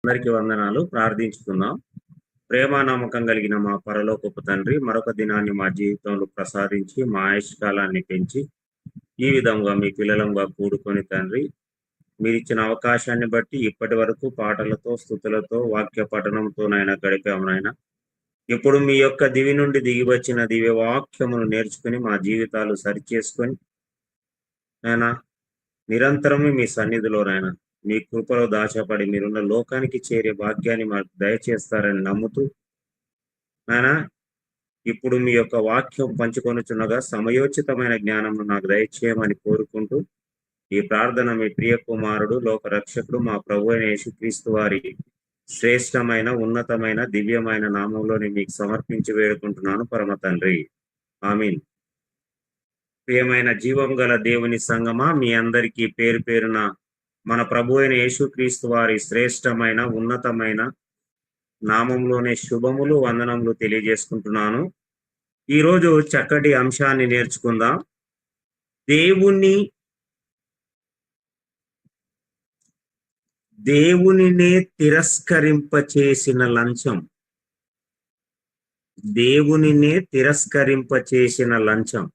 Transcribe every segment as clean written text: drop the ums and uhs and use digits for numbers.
అందరికి వందనాలు. ప్రార్థించుకుందాం. ప్రేమ నమ్మకం కలిగిన మా పరలోకపు తండ్రి, మరొక దినాన్ని మా జీవితంలో ప్రసాదించి మా ఆయుష్కాలాన్ని పెంచి ఈ విధంగా మీ పిల్లలంగా కూడుకొని తండ్రి, మీరు ఇచ్చిన అవకాశాన్ని బట్టి ఇప్పటి వరకు పాటలతో, స్తుతులతో, వాక్య పఠనంతోనైనా గడిపామునైనా. ఇప్పుడు మీ యొక్క దివి నుండి దిగి వచ్చిన దివ్య వాక్యమును నేర్చుకుని మా జీవితాలు సరిచేసుకొని నాయనా నిరంతరము మీ సన్నిధిలోనైనా మీ కృపలో దాచపడి మీరున్న లోకానికి చేరే భాగ్యాన్ని మాకు దయచేస్తారని నమ్ముతూ నాయనా ఇప్పుడు మీ యొక్క వాక్యం పంచుకొనుచున్నగా సమయోచితమైన జ్ఞానము నాకు దయచేయమని కోరుకుంటూ ఈ ప్రార్థన మీ ప్రియ కుమారుడు లోక రక్షకుడు మా ప్రభు అయిన యేసుక్రీస్తు వారి శ్రేష్టమైన ఉన్నతమైన దివ్యమైన నామంలోని మీకు సమర్పించి వేడుకుంటున్నాను పరమ తండ్రి. ఆమీన్. ప్రియమైన జీవం గల దేవుని సంగమా, మీ అందరికీ పేరు పేరున మన ప్రభు అయిన యేసుక్రీస్తు వారి శ్రేష్టమైన ఉన్నతమైన నామంలోనే శుభములు వందనములు తెలియజేసుకుంటున్నాను. ఈరోజు చక్కటి అంశాన్ని నేర్చుకుందాం. దేవునినే తిరస్కరింపచేసిన లంచం. దేవునినే తిరస్కరింపచేసిన లంచం.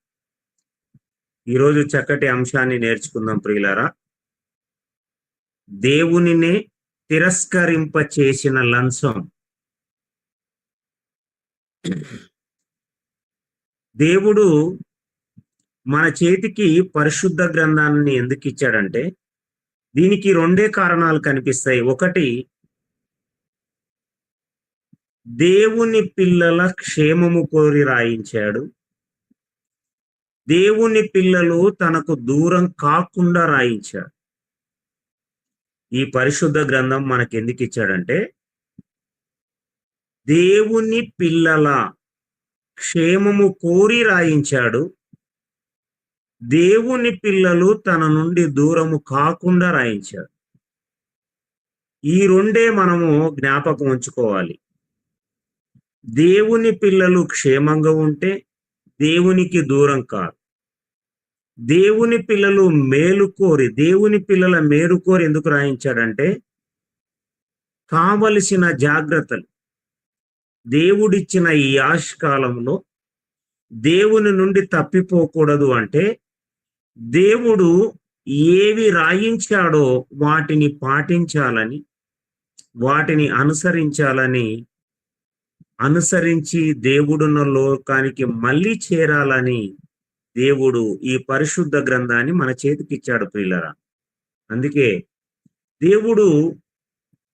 ఈరోజు చక్కటి అంశాన్ని నేర్చుకుందాం ప్రియులారా. దేవునినే తిరస్కరింపచేసిన లంచం. దేవుడు మన చేతికి పరిశుద్ధ గ్రంథాన్ని ఎందుకు ఇచ్చాడంటే దీనికి రెండే కారణాలు కనిపిస్తాయి. ఒకటి, దేవుని పిల్లల క్షేమము కోరి రాయించాడు. దేవుని పిల్లలు తనకు దూరం కాకుండా రాయించాడు. ఈ పరిశుద్ధ గ్రంథం మనకి ఎందుకు ఇచ్చాడంటే దేవుని పిల్లల క్షేమము కోరి రాయించాడు. దేవుని పిల్లలు తన నుండి దూరము కాకుండా రాయించాడు. ఈ రెండే మనము జ్ఞాపకం ఉంచుకోవాలి. దేవుని పిల్లలు క్షేమంగా ఉంటే దేవునికి దూరం కాదు. దేవుని పిల్లలు మేలుకోరి, దేవుని పిల్లల మేలుకోరి ఎందుకు రాయించాడంటే కావలసిన జాగ్రత్తలు దేవుడిచ్చిన ఈ ఆయుష్కాలంలో దేవుని నుండి తప్పిపోకూడదు అంటే దేవుడు ఏవి రాయించాడో వాటిని పాటించాలని, వాటిని అనుసరించి దేవుడున్న లోకానికి మళ్ళీ చేరాలని దేవుడు ఈ పరిశుద్ధ గ్రంథాన్ని మన చేతికి ఇచ్చాడు ప్రియులరా. అందుకే దేవుడు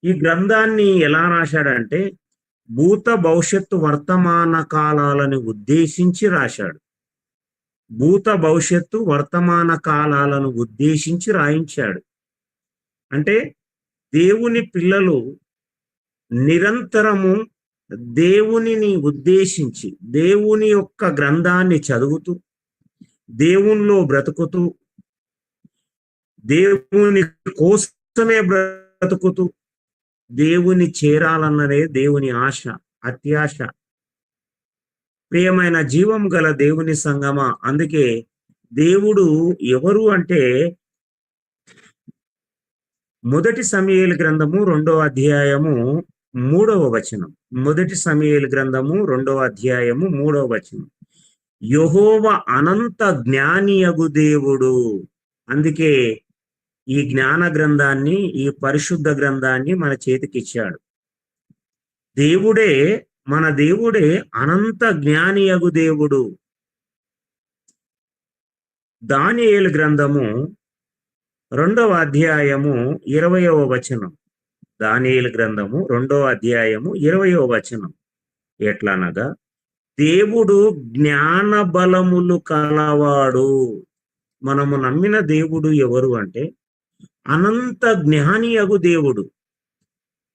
ఈ గ్రంథాన్ని ఎలా రాశాడంటే భూత భవిష్యత్తు వర్తమాన కాలాలను ఉద్దేశించి రాశాడు. భూత భవిష్యత్తు వర్తమాన కాలాలను ఉద్దేశించి రాయించాడు. అంటే దేవుని పిల్లలు నిరంతరము దేవునిని ఉద్దేశించి దేవుని యొక్క గ్రంథాన్ని చదువుతూ దేవునిలో బ్రతుకుతూ దేవుని కోసమే బ్రతుకుతూ దేవుని చేరాలన్నదే దేవుని ఆశ, అత్యాశ. ప్రియమైన జీవం గల దేవుని సంగమా, అందుకే దేవుడు ఎవరు అంటే మొదటి సమూయేలు గ్రంథము 2వ అధ్యాయము 3వ వచనం. మొదటి సమూయేలు గ్రంథము 2వ అధ్యాయము 3వ వచనం. యెహోవా అనంత జ్ఞానియగు దేవుడు. అందుకే ఈ జ్ఞాన గ్రంథాన్ని, ఈ పరిశుద్ధ గ్రంథాన్ని మన చేతికి ఇచ్చాడు. మన దేవుడే అనంత జ్ఞానియగు దేవుడు. దానియేలు గ్రంథము 2వ అధ్యాయము 20వ వచనం. దానియేలు గ్రంథము 2వ అధ్యాయము 20వ వచనం. ఎట్లనగా దేవుడు జ్ఞాన బలములు కలవాడు. మనము నమ్మిన దేవుడు ఎవరు అంటే అనంత జ్ఞానియగు దేవుడు.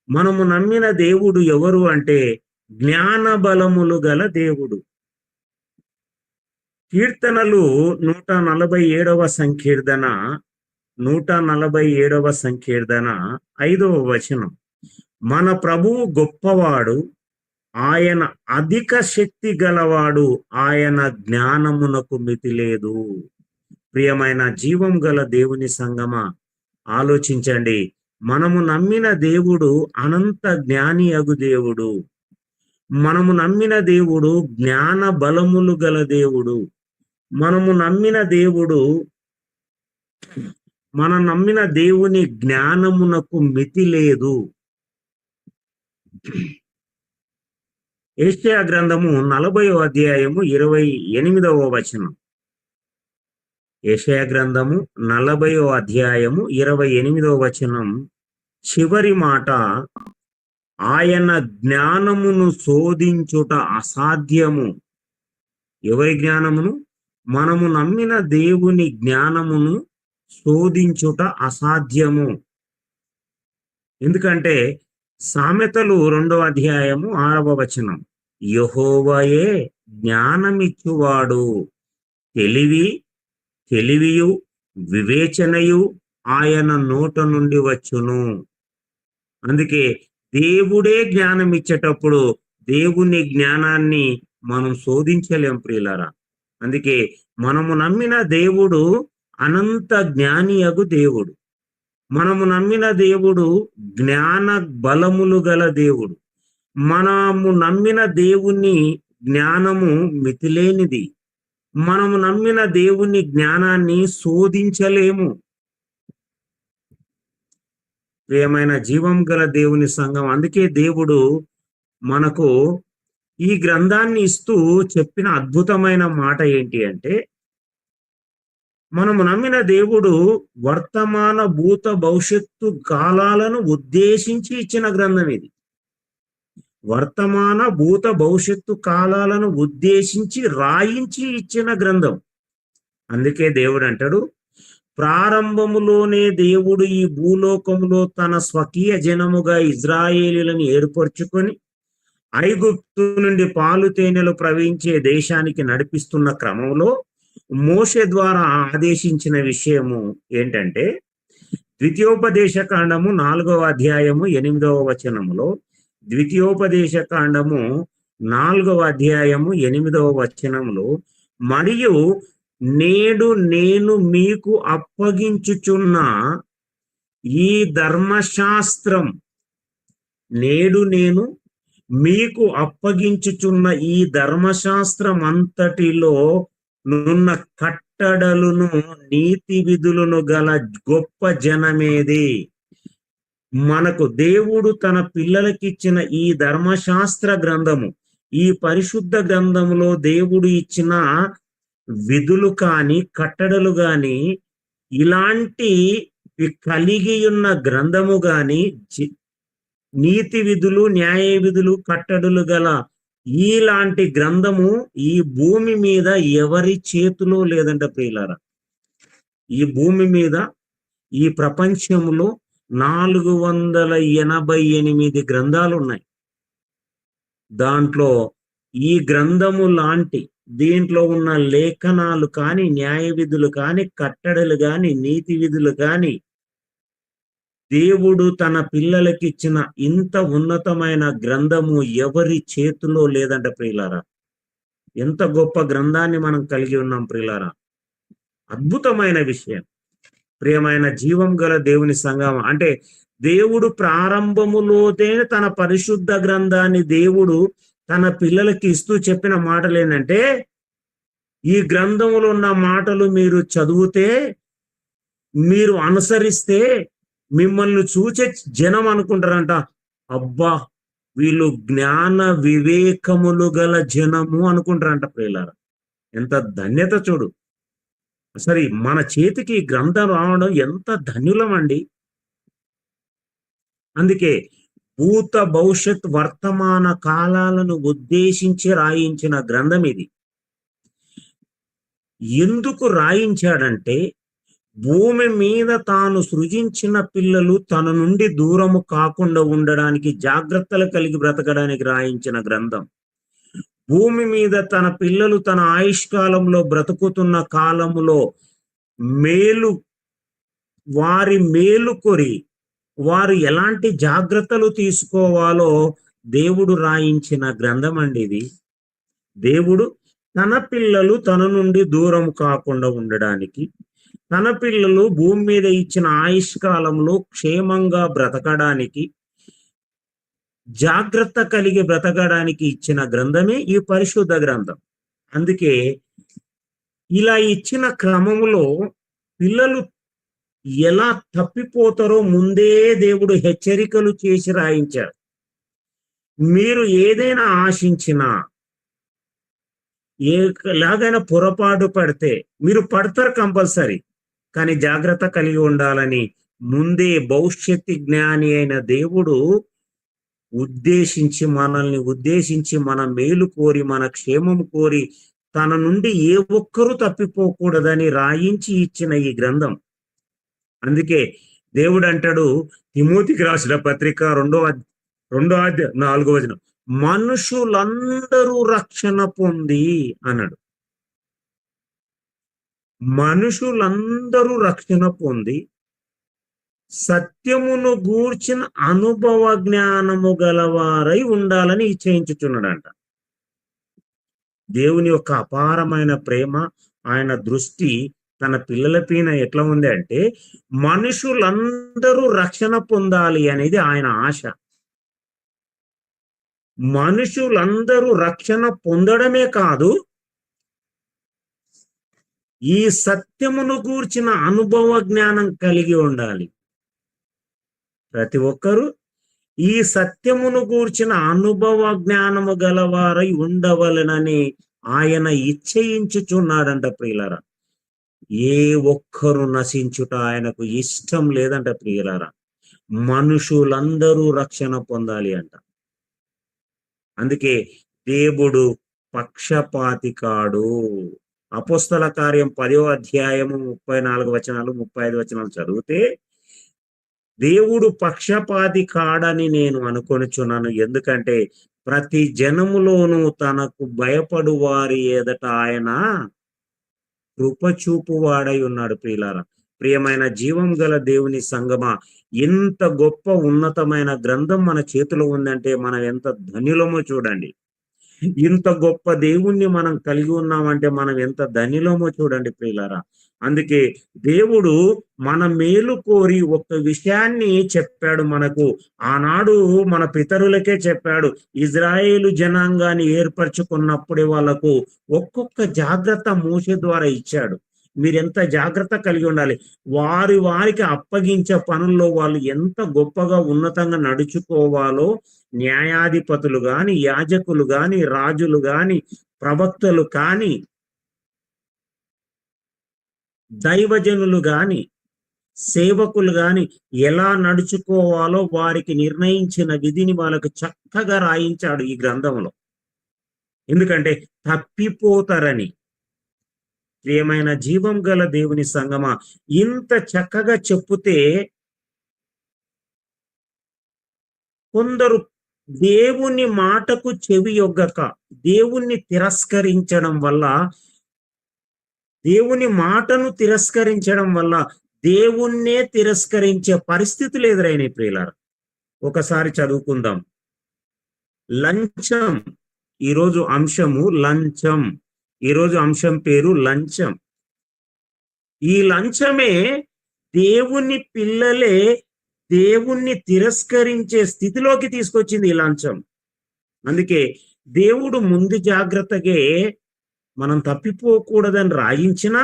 మనము నమ్మిన దేవుడు ఎవరు అంటే జ్ఞాన బలములు గల దేవుడు. కీర్తనలు 147వ సంకీర్తన 147వ సంకీర్తన 5వ వచనం. మన ప్రభువు గొప్పవాడు, ఆయన అధిక శక్తి గలవాడు, ఆయన జ్ఞానమునకు మితి లేదు. ప్రియమైన జీవం గల దేవుని సంగమా, ఆలోచించండి. మనము నమ్మిన దేవుడు అనంత జ్ఞాని అగు దేవుడు. మనము నమ్మిన దేవుడు జ్ఞాన బలములు గల దేవుడు. మనము నమ్మిన దేవుడు మనం నమ్మిన దేవుని జ్ఞానమునకు మితి లేదు. యెషయా గ్రంథము 40వ అధ్యాయము 28వ వచనం. యెషయా గ్రంథము 40వ అధ్యాయము 28వ వచనం చివరి మాట, ఆయన జ్ఞానమును శోధించుట అసాధ్యము. ఎవరి జ్ఞానమును? మనము నమ్మిన దేవుని జ్ఞానమును శోధించుట అసాధ్యము. ఎందుకంటే సామెతలు 2వ అధ్యాయము 6వ వచనం, యెహోవాయే జ్ఞానమిచ్చువాడు, తెలివియు వివేచనయు ఆయన నోట నుండి వచ్చును. అందుకే దేవుడే జ్ఞానం ఇచ్చేటప్పుడు దేవుని జ్ఞానాన్ని మనం శోధించలేం ప్రియులారా. అందుకే మనము నమ్మిన దేవుడు అనంత జ్ఞాని అగు దేవుడు. మనము నమ్మిన దేవుడు జ్ఞాన బలములు గల దేవుడు. మనము నమ్మిన దేవుని జ్ఞానము మితిలేనిది. మనము నమ్మిన దేవుని జ్ఞానాన్ని శోధించలేము. ప్రియమైన జీవం గల దేవుని సంఘం, అందుకే దేవుడు మనకు ఈ గ్రంథాన్ని ఇస్తూ చెప్పిన అద్భుతమైన మాట ఏంటి అంటే, మనము నమ్మిన దేవుడు వర్తమాన భూత భవిష్యత్తు కాలాలను ఉద్దేశించి ఇచ్చిన గ్రంథం ఇది. వర్తమాన భూత భవిష్యత్తు కాలాలను ఉద్దేశించి రాయించి ఇచ్చిన గ్రంథం. అందుకే దేవుడు అంటాడు, ప్రారంభములోనే దేవుడు ఈ భూలోకములో తన స్వకీయ జనముగా ఇజ్రాయేలీలను ఏర్పరచుకొని ఐగుప్తు నుండి పాలు తేనెలు ప్రవహించే దేశానికి నడిపిస్తున్న క్రమంలో మోషే ద్వారా ఆదేశించిన విషయము ఏంటంటే, ద్వితీయోపదేశ కాండము 4వ అధ్యాయము 8వ వచనములో, ద్వితీయోపదేశ కాండము 4వ అధ్యాయము 8వ వచనంలో, మరియు నేడు నేను మీకు అప్పగించుచున్న ఈ ధర్మశాస్త్రం, నేడు నేను మీకు అప్పగించుచున్న ఈ ధర్మశాస్త్రం అంతటిలో నున్న కట్టడలను నీతి విధులను గల గొప్ప జనమేది. మనకు దేవుడు తన పిల్లలకిచ్చిన ఈ ధర్మశాస్త్ర గ్రంథము, ఈ పరిశుద్ధ గ్రంథములో దేవుడు ఇచ్చిన విధులు కాని కట్టడలు గాని ఇలాంటి కలిగి ఉన్న గ్రంథము గాని, నీతి విధులు న్యాయ విధులు కట్టడలు గల ఇలాంటి గ్రంథము ఈ భూమి మీద ఎవరి చేతిలో లేదంట ప్రియులారా. ఈ భూమి మీద, ఈ ప్రపంచంలో 488 గ్రంథాలు ఉన్నాయి. దాంట్లో ఈ గ్రంథము లాంటి దీంట్లో ఉన్న లేఖనాలు కానీ, న్యాయ విధులు కానీ, కట్టడలు కానీ, నీతి విధులు కానీ దేవుడు తన పిల్లలకిచ్చిన ఇంత ఉన్నతమైన గ్రంథము ఎవరి చేతిలో లేదంట ప్రియులారా. ఎంత గొప్ప గ్రంథాన్ని మనం కలిగి ఉన్నాం ప్రియులారా. అద్భుతమైన విషయం. ప్రియమైన జీవం గల దేవుని సంఘం, అంటే దేవుడు ప్రారంభములోనే తన పరిశుద్ధ గ్రంథాన్ని దేవుడు తన పిల్లలకి ఇస్తూ చెప్పిన మాటలు ఏంటంటే, ఈ గ్రంథములో ఉన్న మాటలు మీరు చదివితే, మీరు అనుసరిస్తే మిమ్మల్ని చూచే జనం అనుకుంటారంట, అబ్బా వీళ్ళు జ్ఞాన వివేకములు గల జనము అనుకుంటారంట ప్రియులారా. ఎంత ధన్యత చూడు. సరే, మన చేతికి గ్రంథం రావడం ఎంత ధన్యులం అండి. అందుకే భూత భవిష్యత్ వర్తమాన కాలాలను ఉద్దేశించి రాయించిన గ్రంథం ఇది. ఎందుకు రాయించాడంటే, భూమి మీద తాను సృజించిన పిల్లలు తన నుండి దూరము కాకుండా ఉండడానికి, జాగ్రత్తలు కలిగి బ్రతకడానికి రాయించిన గ్రంథం. భూమి మీద తన పిల్లలు తన ఆయుష్కాలంలో బ్రతుకుతున్న కాలములో వారి మేలు కొరి వారు ఎలాంటి జాగ్రత్తలు తీసుకోవాలో దేవుడు రాయించిన గ్రంథం అండి ఇది. దేవుడు తన పిల్లలు తన నుండి దూరం కాకుండా ఉండడానికి, తన పిల్లలు భూమి మీద ఇచ్చిన ఆయుష్కాలంలో క్షేమంగా బ్రతకడానికి, జాగ్రత్త కలిగి బ్రతకడానికి ఇచ్చిన గ్రంథమే ఈ పరిశుద్ధ గ్రంథం. అందుకే ఇలా ఇచ్చిన క్రమములో పిల్లలు ఎలా తప్పిపోతారో ముందే దేవుడు హెచ్చరికలు చేసి రాయించారు. మీరు ఏదైనా ఆశించినా, ఎలాగైనా పొరపాటు పడితే మీరు పడతారు కంపల్సరీ, కానీ జాగ్రత్త కలిగి ఉండాలని ముందే భవిష్యత్తు జ్ఞాని అయిన దేవుడు మనల్ని ఉద్దేశించి మన మేలు కోరి, మన క్షేమం కోరి, తన నుండి ఏ ఒక్కరూ తప్పిపోకూడదని రాయించి ఇచ్చిన ఈ గ్రంథం. అందుకే దేవుడు అంటాడు, తిమోతికి రాసిన పత్రిక 2:4 మనుషులందరూ రక్షణ పొంది అన్నాడు. మనుషులందరూ రక్షణ పొంది సత్యమును గూర్చిన అనుభవ జ్ఞానము గలవారై ఉండాలని ఇచ్చేయించుచున్నాడంట. దేవుని యొక్క అపారమైన ప్రేమ, ఆయన దృష్టి తన పిల్లల పైన ఎట్లా ఉంది అంటే, మనుషులందరూ రక్షణ పొందాలి అనేది ఆయన ఆశ. మనుషులందరూ రక్షణ పొందడమే కాదు, ఈ సత్యమును గూర్చిన అనుభవ జ్ఞానం కలిగి ఉండాలి. ప్రతి ఒక్కరూ ఈ సత్యమును గూర్చిన అనుభవ జ్ఞానము గలవారై ఉండవలనని ఆయన ఇచ్చయించుచున్నాడంట. ప్రియులారా, ఏ ఒక్కరు నశించుట ఆయనకు ఇష్టం లేదంట. ప్రియులారా, మనుషులందరూ రక్షణ పొందాలి అంట. అందుకే దేవుడు పక్షపాతి కాడు. అపోస్తల కార్యం 10వ అధ్యాయము 34 35 చదివితే, దేవుడు పక్షపాతి కాడని నేను అనుకొనుచున్నాను. ఎందుకంటే ప్రతి జనములోనూ తనకు భయపడు వారి ఎదుట ఆయన కృపచూపు వాడై ఉన్నాడు. ప్రియులారా, ప్రియమైన జీవం గల దేవుని సంగమా, ఎంత గొప్ప ఉన్నతమైన గ్రంథం మన చేతిలో ఉందంటే మనం ఎంత ధన్యులమో చూడండి. ఇంత గొప్ప దేవుణ్ణి మనం కలిగి ఉన్నామంటే మనం ఎంత ధన్యులమో చూడండి ప్రియులారా. అందుకే దేవుడు మన మేలు కోరి ఒక్క విషయాన్ని చెప్పాడు మనకు. ఆనాడు మన పితరులకే చెప్పాడు. ఇజ్రాయేలు జనాంగాన్ని ఏర్పరచుకున్నప్పుడే వాళ్ళకు ఒక్కొక్క జాగ్రత్త మోషే ద్వారా ఇచ్చాడు. మీరెంత జాగ్రత్త కలిగి ఉండాలి, వారికి అప్పగించే పనుల్లో వాళ్ళు ఎంత గొప్పగా ఉన్నతంగా నడుచుకోవాలో న్యాయాధిపతులు గాని, యాజకులు గాని, రాజులు గాని, ప్రవక్తలు కాని, దైవజనులు గాని, సేవకులు గాని ఎలా నడుచుకోవాలో వారికి నిర్ణయించిన విధిని వాళ్ళకు చక్కగా రాయించాడు ఈ గ్రంథంలో. ఎందుకంటే తప్పిపోతారని. ప్రియమైన జీవం గల దేవుని సంగమా, ఇంత చక్కగా చెప్పుతే కొందరు దేవుని మాటకు చెవి యొగ్గక దేవుణ్ణి తిరస్కరించడం వల్ల, దేవుని మాటను తిరస్కరించడం వల్ల దేవుణ్ణే తిరస్కరించే పరిస్థితులు ఎదురైనాయి ప్రియులారా. ఒకసారి చదువుకుందాం. లంచం. ఈరోజు అంశము లంచం. ఈరోజు అంశం పేరు లంచం. ఈ లంచమే దేవుని పిల్లలే దేవుణ్ణి తిరస్కరించే స్థితిలోకి తీసుకొచ్చింది ఈ లంచం. అందుకే దేవుడు ముందు జాగ్రత్తగా మనం తప్పిపోకూడదని రాయించినా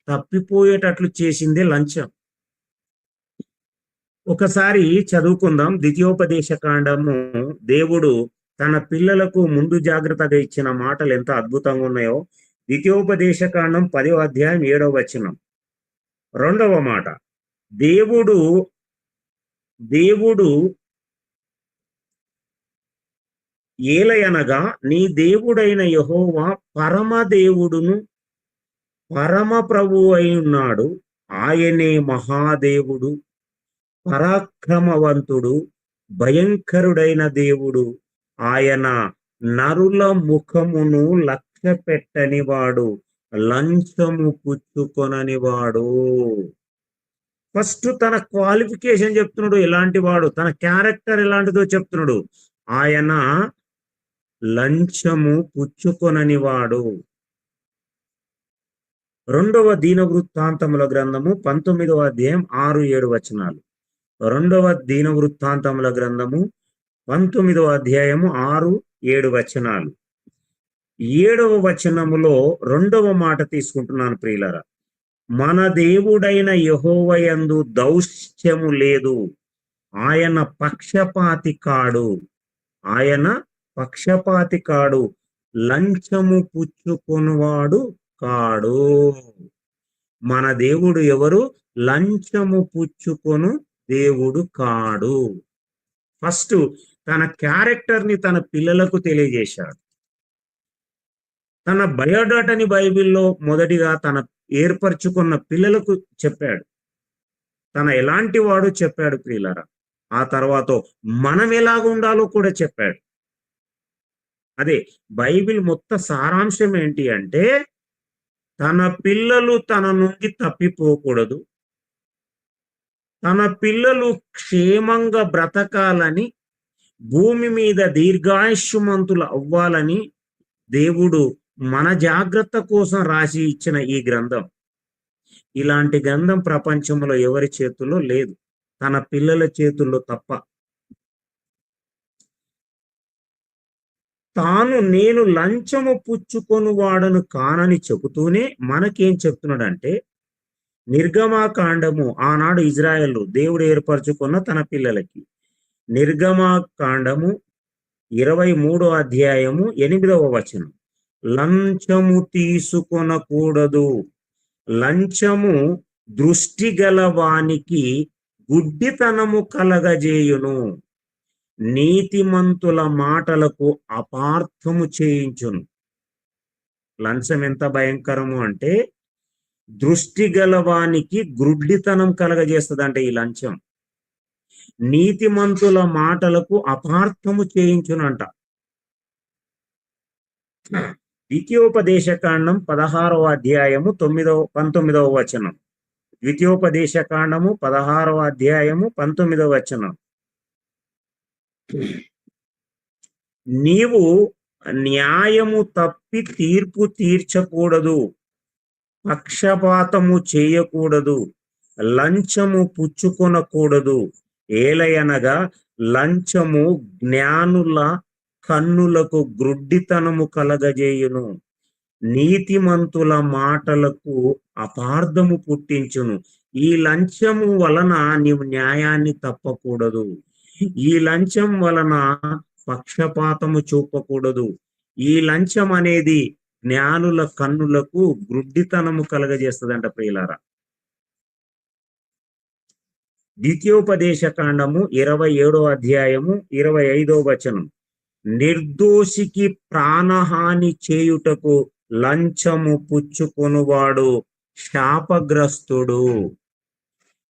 తప్పిపోయేటట్లు చేసిందే లంచం. ఒకసారి చదువుకుందాం. ద్వితీయోపదేశ కాండము. దేవుడు తన పిల్లలకు ముందు జాగ్రత్తగా ఇచ్చిన మాటలు ఎంత అద్భుతంగా ఉన్నాయో. ద్వితీయోపదేశ కాండం 10వ అధ్యాయం 7వ వచనం 2వ మాట. దేవుడు ఏలయనగా నీ దేవుడైన యెహోవా పరమదేవుడును పరమ ప్రభువు అయి ఉన్నాడు. ఆయనే మహాదేవుడు, పరాక్రమవంతుడు, భయంకరుడైన దేవుడు. ఆయన నరుల ముఖమును లక్ష్య పెట్టనివాడు, లంచము పుచ్చుకొననివాడు. ఫస్ట్ తన క్వాలిఫికేషన్ చెప్తున్నాడు, ఎలాంటి వాడు, తన క్యారెక్టర్ ఎలాంటిదో చెప్తున్నాడు. ఆయన లంచము పుచ్చుకొననివాడు. రెండవ దినవృత్తాంతముల గ్రంథము 19వ అధ్యాయం 6-7 వచనాలు. రెండవ దినవృత్తాంతముల గ్రంథము 19వ అధ్యాయము 6-7 వచనాలు. 7వ వచనములో రెండవ మాట తీసుకుంటున్నాను ప్రియులారా. మన దేవుడైన యెహోవాయందు దౌష్ట్యము లేదు, ఆయన పక్షపాతి కాడు, ఆయన పక్షపాతి కాడు, లంచము పుచ్చుకొనువాడు కాడు. మన దేవుడు ఎవరు? లంచము పుచ్చుకొను దేవుడు కాడు. ఫస్ట్ తన క్యారెక్టర్ ని తన పిల్లలకు తెలియజేశాడు. తన బయోడాటాని బైబిల్లో మొదటిగా తన ఏర్పరచుకున్న పిల్లలకు చెప్పాడు. తన ఎలాంటి వాడు చెప్పాడు ప్రియులారా. ఆ తర్వాత మనం ఎలాగ ఉండాలో కూడా చెప్పాడు. అదే బైబిల్ మొత్తం సారాంశం ఏంటి అంటే, తన పిల్లలు తన నుండి తప్పిపోకూడదు, తన పిల్లలు క్షేమంగా బ్రతకాలని, భూమి మీద దీర్ఘాయుష్మంతులు అవ్వాలని దేవుడు మన జాగ్రత్త కోసం రాసి ఇచ్చిన ఈ గ్రంథం. ఇలాంటి గ్రంథం ప్రపంచంలో ఎవరి చేతుల్లో లేదు, తన పిల్లల చేతుల్లో తప్ప. నేను లంచము పుచ్చుకొని వాడను కానని చెబుతూనే మనకేం చెప్తున్నాడంటే, నిర్గమాకాండము ఆనాడు ఇజ్రాయెల్ దేవుడు ఏర్పరచుకున్న తన పిల్లలకి, నిర్గమాకాండము 23వ అధ్యాయము 8వ వచనం, లంచము తీసుకొనకూడదు, లంచము దృష్టి గల వానికి గుడ్డితనము కలగజేయును, నీతిమంతుల మాటలకు అపార్థము చేయించును. లంచం ఎంత భయంకరము అంటే, దృష్టి గలవానికి గుడ్డితనం కలగజేస్తుంది ఈ లంచం. నీతిమంతుల మాటలకు అపార్థము చేయించునంట. ద్వితీయోపదేశకాండం 16వ అధ్యాయము 19వ వచనం. ద్వితీయోపదేశకాండము 16వ అధ్యాయము 19వ వచనం. నీవు న్యాయము తప్పి తీర్పు తీర్చకూడదు, పక్షపాతము చేయకూడదు, లంచము పుచ్చుకొనకూడదు. ఏలయనగా లంచము జ్ఞానుల కన్నులకు గ్రుడ్డితనము కలగజేయును, నీతిమంతుల మాటలకు అపార్థము పుట్టించును. ఈ లంచము వలన నీవు న్యాయాన్ని తప్పకూడదు, ఈ లంచం వలన పక్షపాతము చూపకూడదు. ఈ లంచం అనేది జ్ఞానుల కన్నులకు గ్రుడ్డితనము కలగజేస్తుందంట ప్రియులారా. ద్వితీయోపదేశకాండము 27వ అధ్యాయము 25వ వచనం, నిర్దోషికి ప్రాణహాని చేయుటకు లంచము పుచ్చుకొనువాడు శాపగ్రస్తుడు.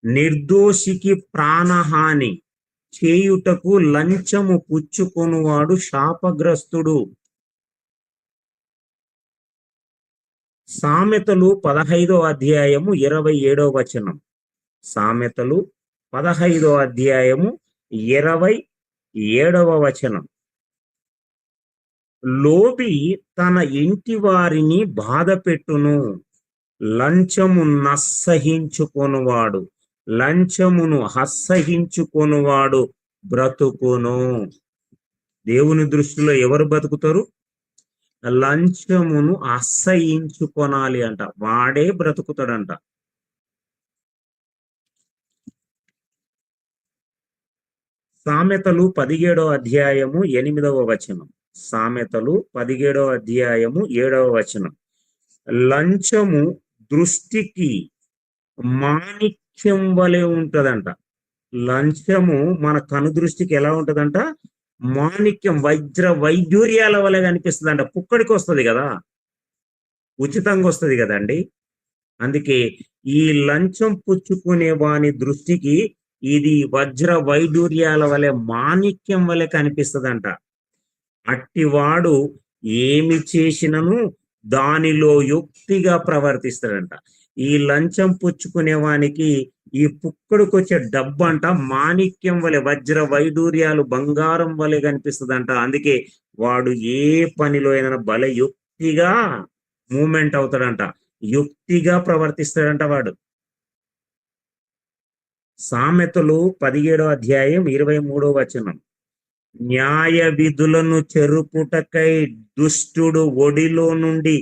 నిర్దోషికి ప్రాణహాని చేయుటకు లంచము పుచ్చుకొనువాడు శాపగ్రస్తుడు. సామెతలు 15వ అధ్యాయము 27వ వచనం. సామెతలు 15వ అధ్యాయము 27వ వచనం. లోబి తన ఇంటి వారిని బాధ పెట్టును, లంచము నస్సహించుకొనువాడు, లంచమును అసహించుకొనువాడు బ్రతుకును. దేవుని దృష్టిలో ఎవరు బతుకుతారు? లంచమును అసహించుకొనాలి అంట, వాడే బ్రతుకుతాడంట. సామెతలు 17వ అధ్యాయము 8వ వచనం. సామెతలు 17వ అధ్యాయము 7వ వచనం. లంచము దృష్టికి మాణిక్యం వలె ఉంటదంట. లంచము మన కను దృష్టికి ఎలా ఉంటదంట? మాణిక్యం, వజ్ర వైడూర్యాల వలె కనిపిస్తుందంట. పుక్కడికి వస్తుంది కదా, ఉచితంగా వస్తుంది కదండి. అందుకే ఈ లంచం పుచ్చుకునే వాని దృష్టికి ఇది వజ్ర వైడూర్యాల వలె మాణిక్యం వలె కనిపిస్తుందంట. అట్టివాడు ఏమి చేసినను దానిలో యుక్తిగా ప్రవర్తిస్తాడంట. ఈ లంచం పుచ్చుకునే వానికి ఈ పుక్కడికొచ్చే డబ్బు అంట మాణిక్యం వలె, వజ్ర వైడూర్యాలు బంగారం వలె కనిపిస్తుందంట. అందుకే వాడు ఏ పనిలో అయినా భలే యుక్తిగా మూమెంట్ అవుతాడంట. యుక్తిగా ప్రవర్తిస్తాడంట వాడు. సామెతలు 17 అధ్యాయం 23 న్యాయ విధులను చెరుపుటకై దుష్టుడు ఒడిలో నుండి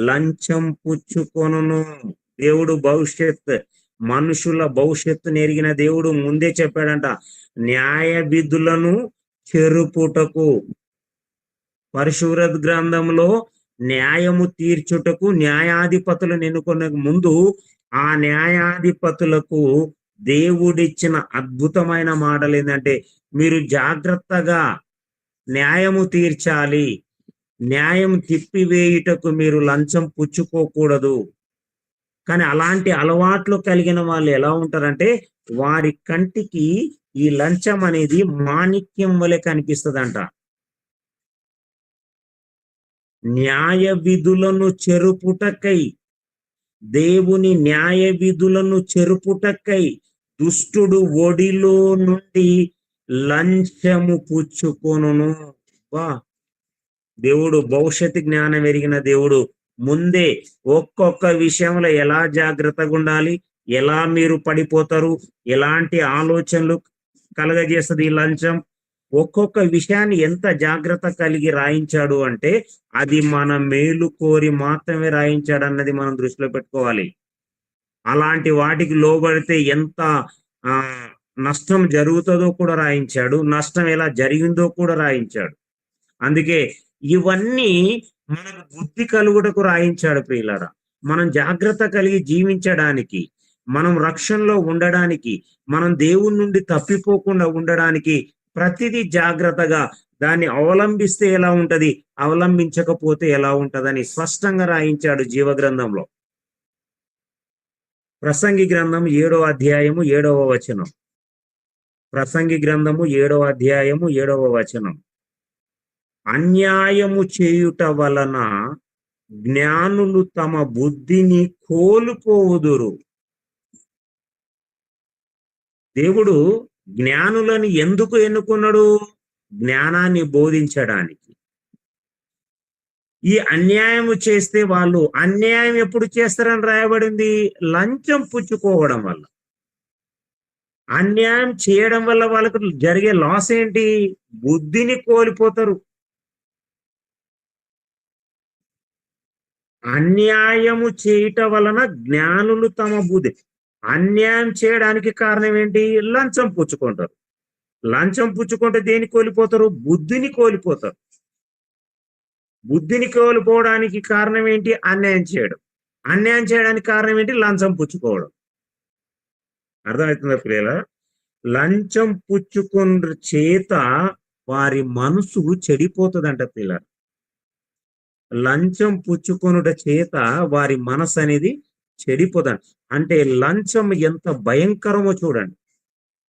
లంచం పుచ్చుకొనును. దేవుడు మనుషుల భవిష్యత్తు ఎరిగిన దేవుడు ముందే చెప్పాడంట, న్యాయ విధులను చెరుపుటకు. పరిశుభ్ర గ్రంథంలో న్యాయము తీర్చుటకు న్యాయాధిపతులను ఎన్నుకునే ముందు ఆ న్యాయాధిపతులకు దేవుడిచ్చిన అద్భుతమైన మాటలు ఏంటంటే, మీరు జాగ్రత్తగా న్యాయము తీర్చాలి, న్యాయం తిప్పివేయుటకు మీరు లంచం పుచ్చుకోకూడదు. కానీ అలాంటి అలవాట్లు కలిగిన వాళ్ళు ఎలా ఉంటారంటే, వారి కంటికి ఈ లంచం అనేది మాణిక్యం వలె కనిపిస్తుందంట. న్యాయ విధులను చెరుపుటకై, దేవుని న్యాయ విధులను చెరుపుటకై దుష్టుడు ఒడిలో నుండి లంచము పుచ్చుకొనును. దేవుడు భవిష్యత్తు జ్ఞానం ఎరిగిన దేవుడు ముందే ఒక్కొక్క విషయంలో ఎలా జాగ్రత్తగా ఉండాలి, ఎలా మీరు పడిపోతారు, ఎలాంటి ఆలోచనలు కలగజేస్తుంది ఈ లంచం, ఒక్కొక్క విషయాన్ని ఎంత జాగ్రత్త కలిగి రాయించాడు అంటే అది మన మేలు కోరి మాత్రమే రాయించాడు అన్నది మనం దృష్టిలో పెట్టుకోవాలి. అలాంటి వాటికి లోబడితే ఎంత నష్టం జరుగుతుందో కూడా రాయించాడు, నష్టం ఎలా జరిగిందో కూడా రాయించాడు. అందుకే ఇవన్నీ మనకు బుద్ధి కలుగుటకు రాయించాడు ప్రియులారా. మనం జాగ్రత్త కలిగి జీవించడానికి, మనం రక్షణలో ఉండడానికి, మనం దేవుని నుండి తప్పిపోకుండా ఉండడానికి ప్రతిదీ జాగ్రత్తగా దాన్ని అవలంబిస్తే ఎలా ఉంటది, అవలంబించకపోతే ఎలా ఉంటదని స్పష్టంగా రాయించాడు జీవగ్రంథంలో. ప్రసంగి గ్రంథం 7వ అధ్యాయము 7వ వచనం. ప్రసంగి గ్రంథము 7వ అధ్యాయము 7వ వచనం. అన్యాయము చేయుట వలన జ్ఞానులు తమ బుద్ధిని కోల్పోవుదురు. దేవుడు జ్ఞానులను ఎందుకు ఎన్నుకున్నాడు? జ్ఞానాన్ని బోధించడానికి. ఈ అన్యాయము చేస్తే వాళ్ళు అన్యాయం ఎప్పుడు చేస్తారని రాయబడింది? లంచం పుచ్చుకోవడం వల్ల. అన్యాయం చేయడం వల్ల వాళ్ళకు జరిగే లాస్ ఏంటి? బుద్ధిని కోల్పోతారు. అన్యాయము చేయటం వలన జ్ఞానులు తమ బుద్ధి, అన్యాయం చేయడానికి కారణం ఏంటి? లంచం పుచ్చుకుంటారు. లంచం పుచ్చుకుంటే దేన్ని కోల్పోతారు? బుద్ధిని కోల్పోతారు. బుద్ధిని కోల్పోవడానికి కారణం ఏంటి? అన్యాయం చేయడం. అన్యాయం చేయడానికి కారణం ఏంటి? లంచం పుచ్చుకోవడం. అర్థమవుతుందా ప్రియులారా? లంచం పుచ్చుకున్న చేత వారి మనసు చెడిపోతుందంట ప్రియులారా. లంచం పుచ్చుకొనుట చేత వారి మనసు అనేది చెడిపోదండి. అంటే లంచం ఎంత భయంకరమో చూడండి.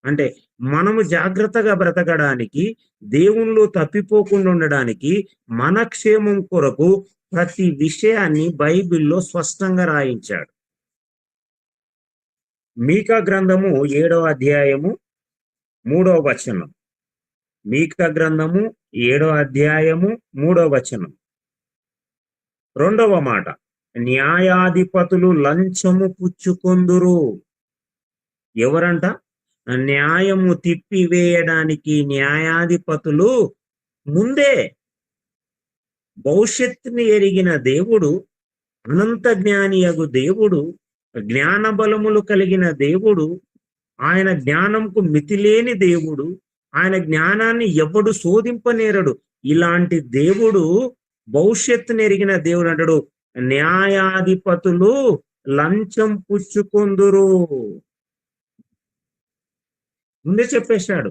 అంటే మనము జాగ్రత్తగా బ్రతకడానికి, దేవునిలో తప్పిపోకుండా ఉండడానికి, మన క్షేమం కొరకు ప్రతి విషయాన్ని బైబిల్లో స్పష్టంగా రాయించాడు. మీకా గ్రంథము 7వ అధ్యాయము 3వ వచనం. మీకా గ్రంథము 7వ అధ్యాయము 3వ వచనం. 2వ మాట, న్యాయాధిపతులు లంచము పుచ్చుకొందురు. ఎవరంట? న్యాయము తిప్పివేయడానికి న్యాయాధిపతులు ముందే. భవిష్యత్తుని ఎరిగిన దేవుడు, అనంత జ్ఞానియగు దేవుడు, జ్ఞాన బలములు కలిగిన దేవుడు, ఆయన జ్ఞానంకు మితిలేని దేవుడు, ఆయన జ్ఞానాన్ని ఎవడు శోధింపనేరడు. ఇలాంటి దేవుడు, భవిష్యత్తుని ఎరిగిన దేవుడు అంటాడు, న్యాయాధిపతులు లంచం పుచ్చుకొందురు. ముందే చెప్పేశాడు.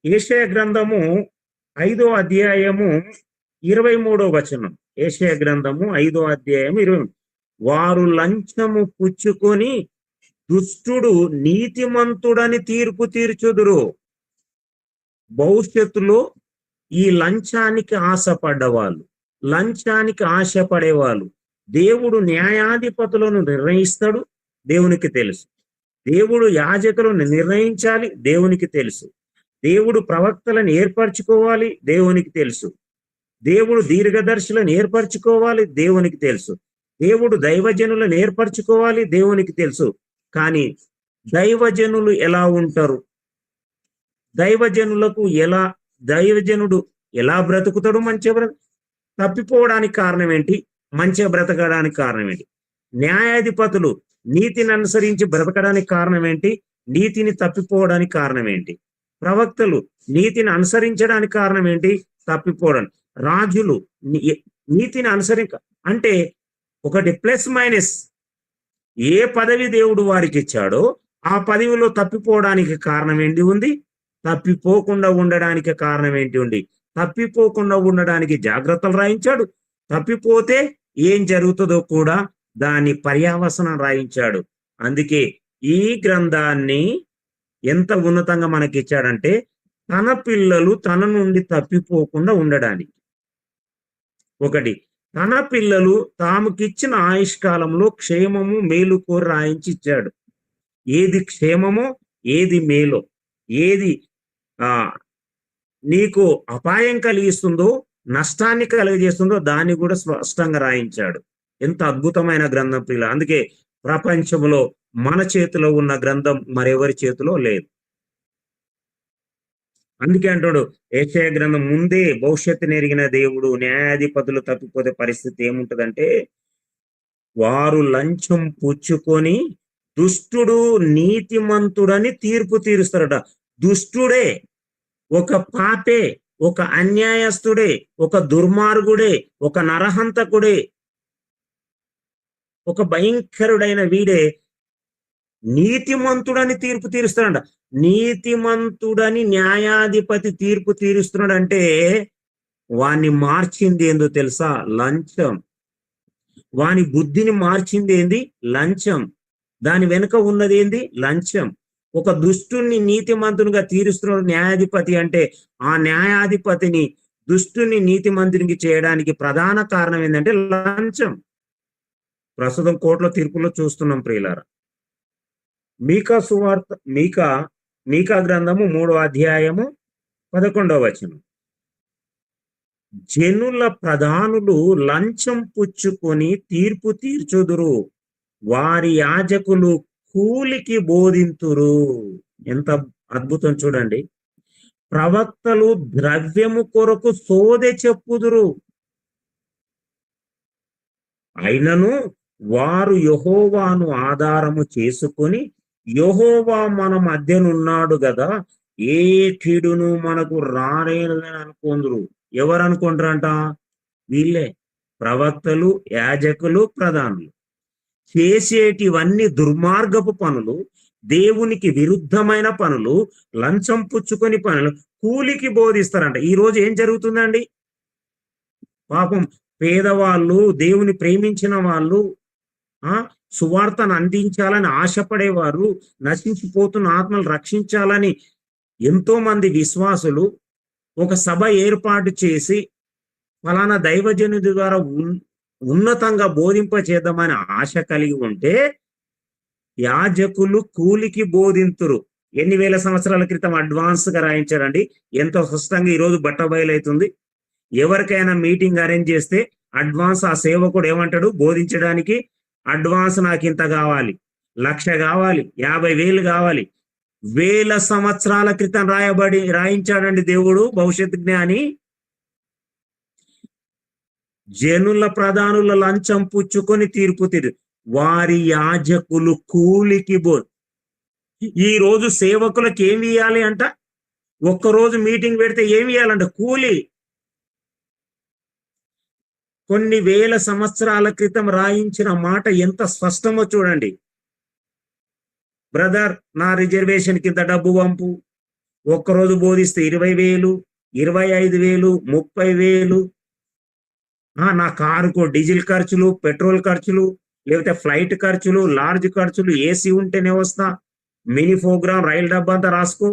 యెషయా గ్రంథము 5వ అధ్యాయము 23వ వచనం. యెషయా గ్రంథము 5వ అధ్యాయం 20. వారు లంచము పుచ్చుకొని దుష్టుడు నీతిమంతుడని తీర్పు తీర్చుదురు. భవిష్యత్తులో ఈ లంచానికి ఆశపడ్డవాళ్ళు, లంచానికి ఆశపడేవాళ్ళు, దేవుడు న్యాయాధిపతులను నిర్ణయిస్తాడు, దేవునికి తెలుసు. దేవుడు యాజకులను నిర్ణయించాలి, దేవునికి తెలుసు. దేవుడు ప్రవక్తలను ఏర్పరచుకోవాలి, దేవునికి తెలుసు. దేవుడు దీర్ఘదర్శులను ఏర్పరచుకోవాలి, దేవునికి తెలుసు. దేవుడు దైవజనులను ఏర్పరచుకోవాలి, దేవునికి తెలుసు. కానీ దైవజనులు ఎలా ఉంటారు? దైవజనుడు ఎలా బ్రతుకుతాడు? మంచిగా తప్పిపోవడానికి కారణం ఏంటి? మంచిగా బ్రతకడానికి కారణం ఏంటి? న్యాయాధిపతులు నీతిని అనుసరించి బ్రతకడానికి కారణం ఏంటి? నీతిని తప్పిపోవడానికి కారణం ఏంటి? ప్రవక్తలు నీతిని అనుసరించడానికి కారణం ఏంటి? తప్పిపోవడం. రాజులు నీతిని అంటే ఒకటి ప్లస్ మైనస్. ఏ పదవి దేవుడు వారికి ఇచ్చాడో ఆ పదవిలో తప్పిపోవడానికి కారణం ఏంటి ఉంది? తప్పిపోకుండా ఉండడానికి కారణం ఏంటి ఉంది? తప్పిపోకుండా ఉండడానికి జాగ్రత్తలు రాయించాడు. తప్పిపోతే ఏం జరుగుతుందో కూడా దాని పర్యావసనం రాయించాడు. అందుకే ఈ గ్రంథాన్ని ఎంత ఉన్నతంగా మనకి ఇచ్చాడంటే తన పిల్లలు తన నుండి తప్పిపోకుండా ఉండడానికి. ఒకటి, తన పిల్లలు తాముకిచ్చిన ఆయుష్కాలంలో క్షేమము మేలు కోరి రాయించి ఇచ్చాడు. ఏది క్షేమమో, ఏది మేలో, ఏది నీకు అపాయం కలిగిస్తుందో, నష్టాన్ని కలిగజేస్తుందో దాన్ని కూడా స్పష్టంగా రాయించాడు. ఎంత అద్భుతమైన గ్రంథం ప్రియుల. అందుకే ప్రపంచంలో మన చేతిలో ఉన్న గ్రంథం మరెవరి చేతిలో లేదు. అందుకే అంటాడు యెషయా గ్రంథం ముందే భవిష్యత్తు ఎరిగిన దేవుడు. న్యాయాధిపతులు తప్పిపోతే పరిస్థితి ఏముంటదంటే, వారు లంచం పుచ్చుకొని దుష్టుడు నీతిమంతుడని తీర్పు తీరుస్తారట. దుష్టుడే, ఒక పాపే, ఒక అన్యాయస్తుడే, ఒక దుర్మార్గుడే, ఒక నరహంతకుడే, ఒక భయంకరుడైన వీడే నీతిమంతుడని తీర్పు తీరుస్తున్నాడు. నీతిమంతుడని న్యాయాధిపతి తీర్పు తీరుస్తున్నాడు అంటే వాణ్ణి మార్చింది ఏందో తెలుసా? లంచం. వాని బుద్ధిని మార్చింది ఏంది? లంచం. దాని వెనుక ఉన్నది ఏంది? లంచం. ఒక దుష్టుని నీతిమంతునిగా తీరుస్తున్నాడు న్యాయాధిపతి అంటే ఆ న్యాయాధిపతిని దుష్టుని నీతిమంతునికి చేయడానికి ప్రధాన కారణం ఏంటంటే లంచం. ప్రస్తుతం కోర్టులో తీర్పులో చూస్తున్నాం ప్రియులారా. మీకా గ్రంథము 3వ అధ్యాయము 11వ వచనం. జనుల ప్రధానులు లంచం పుచ్చుకొని తీర్పు తీర్చుదురు, వారి యాజకులు కూలికి బోధింతురు. ఎంత అద్భుతం చూడండి. ప్రవక్తలు ద్రవ్యము కొరకు సోదె చెప్పుదురు, అయినను వారు యెహోవాను ఆధారము చేసుకొని యెహోవా మన మధ్యనున్నాడు కదా, ఏ కీడును మనకు రాలేదని అనుకుందరు. ఎవరు అనుకుంటారంట? వీళ్ళే, ప్రవక్తలు, యాజకులు, ప్రధానులు. చేసేటివన్నీ దుర్మార్గపు పనులు, దేవునికి విరుద్ధమైన పనులు, లంచం పుచ్చుకొని పనులు కూలికి బోధిస్తారంట. ఈ రోజు ఏం జరుగుతుందండి? పాపం పేదవాళ్ళు, దేవుని ప్రేమించిన వాళ్ళు, సువార్తను అందించాలని ఆశపడేవారు, నశించిపోతున్న ఆత్మలు రక్షించాలని ఎంతో మంది విశ్వాసులు ఒక సభ ఏర్పాటు చేసి ఫలానా దైవజనుడి ద్వారా ఉన్నతంగా బోధింప చేద్దామని ఆశ కలిగి ఉంటే యాజకులు కూలికి బోధింతురు. ఎన్ని వేల సంవత్సరాల క్రితం అడ్వాన్స్ గా రాయించారండి. ఎంతో స్పష్టంగా ఈరోజు బట్టబయలవుతుంది. ఎవరికైనా మీటింగ్ అరేంజ్ చేస్తే అడ్వాన్స్ ఆ సేవకుడు ఏమంటాడు? బోధించడానికి అడ్వాన్స్ నాకు ఇంత కావాలి, 1,00,000 కావాలి, 50,000 కావాలి. వేల సంవత్సరాల క్రితం రాయించాడండి దేవుడు, భవిష్యత్ జ్ఞాని. జనుల ప్రధానుల లంచం పుచ్చుకొని తీర్పు వారి యాజకులు కూలికి ఈ రోజు సేవకులకు ఏమి ఇవ్వాలి అంట? ఒక్కరోజు మీటింగ్ పెడితే ఏమి ఇవ్వాలంట? కూలి. కొన్ని వేల సంవత్సరాల క్రితం రాయించిన మాట ఎంత స్పష్టమో చూడండి. బ్రదర్, నా రిజర్వేషన్ కింద డబ్బు పంపు. ఒక్కరోజు బోధిస్తే 20,000, 25,000, 30,000. నా కారుకు డీజిల్ ఖర్చులు, పెట్రోల్ ఖర్చులు, లేకపోతే ఫ్లైట్ ఖర్చులు, లార్జ్ ఖర్చులు, ఏసీ ఉంటేనే వస్తా. మినీ ప్రోగ్రామ్ రైలు డబ్బా అంతా రాసుకో.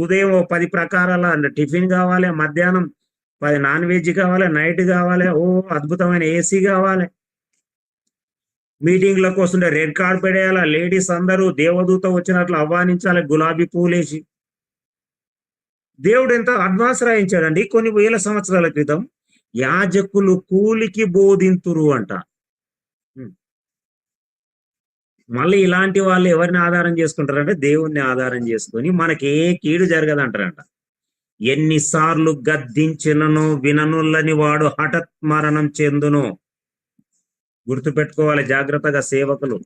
ఉదయం 10 ప్రకారాల టిఫిన్ కావాలి, మధ్యాహ్నం 10 నాన్ వెజ్ కావాలి, నైట్ కావాలి, అద్భుతమైన ఏసీ కావాలి. మీటింగ్లకు వస్తుంటే రెడ్ కార్పెట్ వేయాలి, లేడీస్ అందరూ దేవదూత వచ్చినట్లు ఆహ్వానించాలి, గులాబీ పూలేసి. దేవుడు ఎంత అడ్వాన్స్ రాయించాడండి. కొన్ని వేల సంవత్సరాల క్రితం యాజకులు కూలికి బోధింతురు అంట. మళ్ళీ ఇలాంటి వాళ్ళు ఎవరిని ఆధారం చేసుకుంటారంటే దేవుణ్ణి ఆధారం చేసుకొని మనకి ఏ కీడు జరగదంటారంట. ఎన్నిసార్లు గద్దించినను విననుల్లని వాడు హఠత్ మరణం చెందును. గుర్తుపెట్టుకోవాలి జాగ్రత్తగా సేవకులు,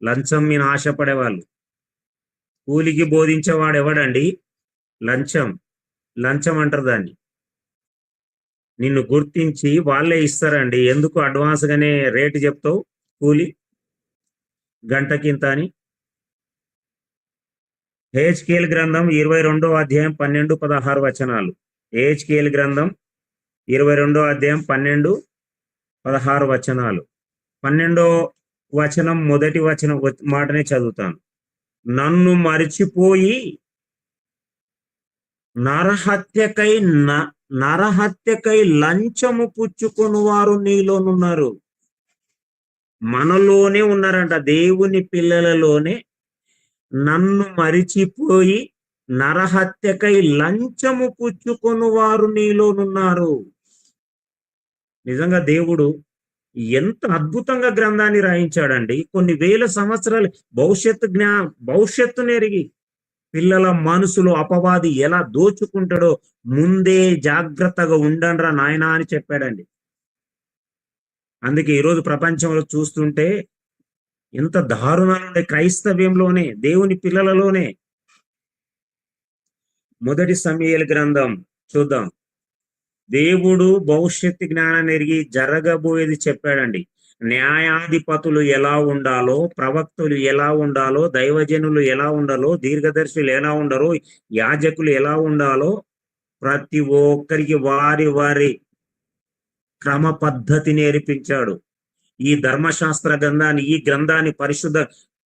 లంచం మీద ఆశపడేవాళ్ళు. కూలికి బోధించేవాడు ఎవడండి? లంచం అంటారు దాన్ని. నిన్ను గుర్తించి వాళ్ళే ఇస్తారండి. ఎందుకు అడ్వాన్స్ గానే రేటు చెప్తావు? కూలి గంటకింత అని. హెచ్కేల్ గ్రంథం 22వ అధ్యాయం 12-16 వచనాలు. హెచ్కేల్ గ్రంథం 22వ అధ్యాయం 12-16 వచనాలు. 12వ వచనం మొదటి వచనం మాటనే చదువుతాను. నన్ను మరిచిపోయి నరహత్యకై లంచము పుచ్చుకొని వారు నీలోనున్నారు. మనలోనే ఉన్నారంట, దేవుని పిల్లలలోనే. నన్ను మరిచిపోయి నరహత్యకై లంచము పుచ్చుకొని వారు నీలోనున్నారు. నిజంగా దేవుడు ఎంత అద్భుతంగా గ్రంథాన్ని రాయించాడండి. కొన్ని వేల సంవత్సరాలు భవిష్యత్తు నెరిగి పిల్లల మనసులో అపవాది ఎలా దోచుకుంటాడో ముందే జాగ్రత్తగా ఉండండ్రా నాయనా అని చెప్పాడండి. అందుకే ఈరోజు ప్రపంచంలో చూస్తుంటే ఎంత దారుణాలు ఉండే క్రైస్తవ్యంలోనే, దేవుని పిల్లలలోనే. మొదటి సమూయేలు గ్రంథం చూద్దాం. దేవుడు భవిష్యత్తు జ్ఞానాన్ని ఎరిగి జరగబోయేది చెప్పాడండి. న్యాయాధిపతులు ఎలా ఉండాలో, ప్రవక్తలు ఎలా ఉండాలో, దైవజనులు ఎలా ఉండాలో, దీర్ఘదర్శులు ఎలా ఉండాలో, యాజకులు ఎలా ఉండాలో, ప్రతి ఒక్కరికి వారి వారి క్రమ పద్ధతి నేర్పించాడు. ఈ ధర్మశాస్త్ర గ్రంథాన్ని పరిశుద్ధ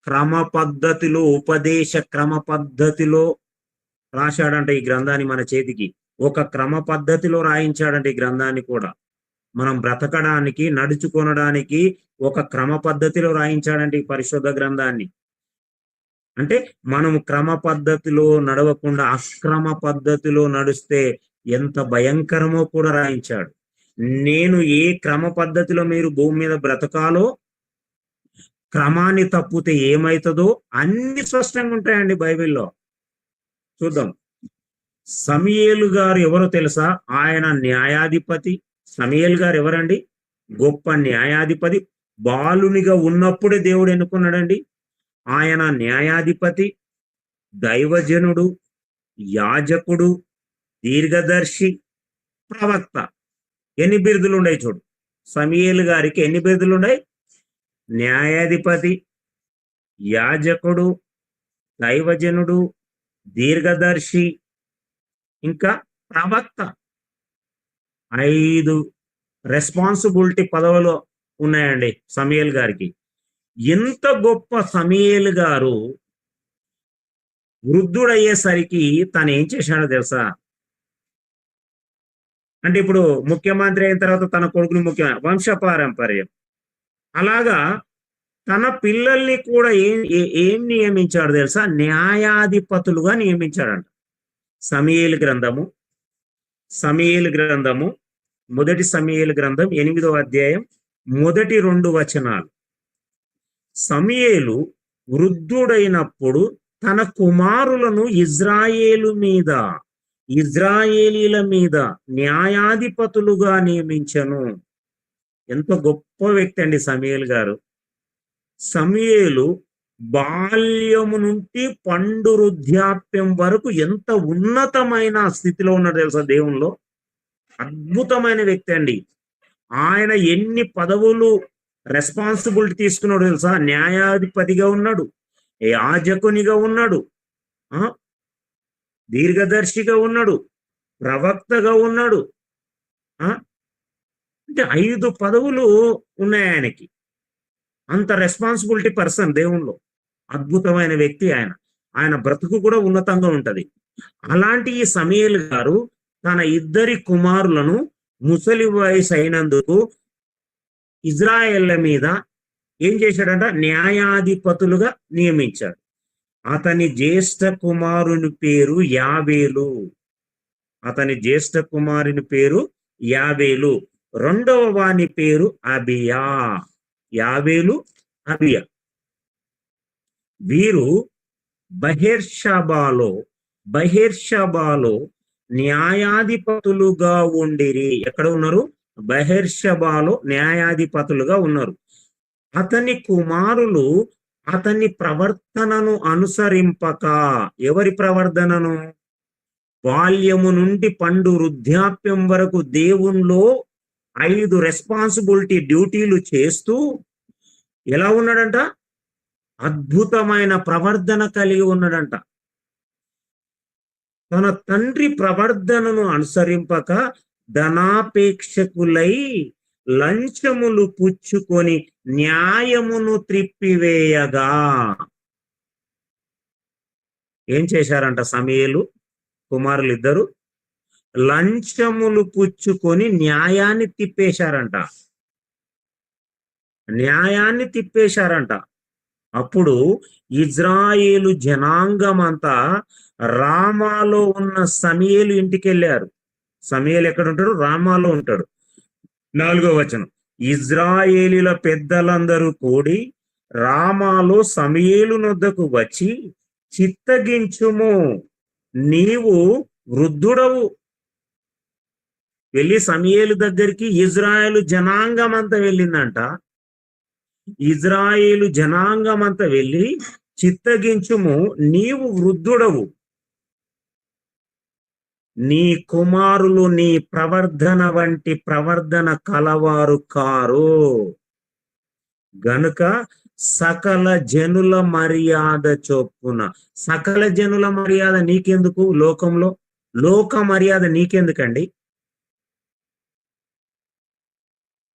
క్రమ పద్ధతిలో, ఉపదేశ క్రమ పద్ధతిలో రాశాడంట. ఈ గ్రంథాన్ని మన చేతికి ఒక క్రమ పద్ధతిలో రాయించాడంటే ఈ గ్రంథాన్ని కూడా మనం బ్రతకడానికి, నడుచుకొనడానికి ఒక క్రమ పద్ధతిలో రాయించాడంటే ఈ పరిశుద్ధ గ్రంథాన్ని. అంటే మనం క్రమ పద్ధతిలో నడవకుండా అక్రమ పద్ధతిలో నడుస్తే ఎంత భయంకరమో కూడా రాయించాడు. నేను ఏ క్రమ పద్ధతిలో మీరు భూమి మీద బ్రతకాలో, క్రమాన్ని తప్పితే ఏమవుతుందో అన్ని స్పష్టంగా ఉంటాయండి బైబిల్లో. చూద్దాం. సమూయేలు గారు ఎవరో తెలుసా? ఆయన న్యాయాధిపతి. సమూయేలు గారు ఎవరండి? గొప్ప న్యాయాధిపతి. బాలునిగా ఉన్నప్పుడే దేవుడు ఎన్నుకున్నాడండి. ఆయన న్యాయాధిపతి, దైవజనుడు, యాజకుడు, దీర్ఘదర్శి, ప్రవక్త. ఎన్ని బిరుదులు ఉన్నాయి చూడు. సమూయేలు గారికి ఎన్ని బిరుదులు ఉన్నాయి? న్యాయాధిపతి, యాజకుడు, దైవజనుడు, దీర్ఘదర్శి, ఇంకా ప్రవక్త. 5 రెస్పాన్సిబిలిటీ పదవులు ఉన్నాయండి సమూయేలు గారికి. ఎంత గొప్ప సమూయేలు గారు వృద్ధుడయ్యేసరికి తను ఏం చేశాడో తెలుసా? అంటే ఇప్పుడు ముఖ్యమంత్రి అయిన తర్వాత తన కొడుకుని వంశపారంపర్యం. అలాగా తన పిల్లల్ని కూడా ఏం నియమించాడు తెలుసా? న్యాయాధిపతులుగా నియమించాడంట. సమూయేలు గ్రంథము మొదటి సమూయేలు గ్రంథం 8వ అధ్యాయం మొదటి 2 వచనాలు. సమూయేలు వృద్ధుడైనప్పుడు తన కుమారులను ఇజ్రాయేలీల మీద న్యాయాధిపతులుగా నియమించను. ఎంత గొప్ప వ్యక్తి అండి సమూయేలు గారు. సమూయేలు బాల్యము నుండి పండు వృద్ధాప్యం వరకు ఎంత ఉన్నతమైన స్థితిలో ఉన్నాడు తెలుసా దేవునిలో. అద్భుతమైన వ్యక్తి అండి. ఆయన ఎన్ని పదవులు రెస్పాన్సిబిలిటీ తీసుకున్నాడు తెలుసా? న్యాయాధిపతిగా ఉన్నాడు, యాజకునిగా ఉన్నాడు, దీర్ఘదర్శిగా ఉన్నాడు, ప్రవక్తగా ఉన్నాడు. అంటే 5 పదవులు ఉన్నాయి ఆయనకి. అంత రెస్పాన్సిబిలిటీ పర్సన్ దేవుణ్ణిలో. అద్భుతమైన వ్యక్తి ఆయన బ్రతుకు కూడా ఉన్నతంగా ఉంటది. అలాంటి ఈ సమూయేలు గారు తన 2 కుమారులను ముసలి వయసు అయినందుకు ఇజ్రాయేళ్ల మీద ఏం చేశాడంట? న్యాయాధిపతులుగా నియమించాడు. అతని జ్యేష్ఠ కుమారుని పేరు యాబేలు. అతని జ్యేష్ఠ కుమారుని పేరు యాబేలు, రెండవ వాని పేరు అబియా. యాబేలు, అబియా వీరు బహెర్షబాలో న్యాయాధిపతులుగా ఉండిరి. ఎక్కడ ఉన్నారు? బహెర్షబాలో న్యాయాధిపతులుగా ఉన్నారు. అతని కుమారులు అతని ప్రవర్తనను అనుసరింపక, ఎవరి ప్రవర్తనను? బాల్యము నుండి పండు వృద్ధాప్యం వరకు దేవునిలో 5 రెస్పాన్సిబిలిటీ డ్యూటీలు చేస్తూ ఎలా ఉన్నాడంట? అద్భుతమైన ప్రవర్తన కలిగి ఉన్నాడంట. తన తండ్రి ప్రవర్తనను అనుసరింపక ధనాపేక్షకులై లంచములు పుచ్చుకొని న్యాయమును త్రిప్పివేయగా. ఏం చేశారంట సమూయేలు కుమారులు ఇద్దరు? లంచములు పుచ్చుకొని న్యాయాన్ని తిప్పేశారంట. అప్పుడు ఇజ్రాయేలు జనాంగం అంతా రామాలో ఉన్న సమూయేలు ఇంటికి వెళ్ళారు. సమూయేలు ఎక్కడ ఉంటాడు? రామాలో ఉంటాడు. 4వ వచనం, ఇజ్రాయేలీల పెద్దలందరూ కూడి రామాలో సమూయేలు నొద్దకు వచ్చి, చిత్తగించుము, నీవు వృద్ధుడవు. వెళ్ళి సమూయేలు దగ్గరికి ఇజ్రాయేలు జనాంగం అంతా వెళ్ళిందంట. ఇజ్రాయేలు జనాంగం అంతా వెళ్ళి, చిత్తగించుము, నీవు వృద్ధుడవు, నీ కుమారులు నీ ప్రవర్తన వంటి ప్రవర్తన కలవారు కారు గనుక సకల జనుల మర్యాద చొప్పున. సకల జనుల మర్యాద నీకెందుకు? లోకంలో లోక మర్యాద నీకెందుకండి?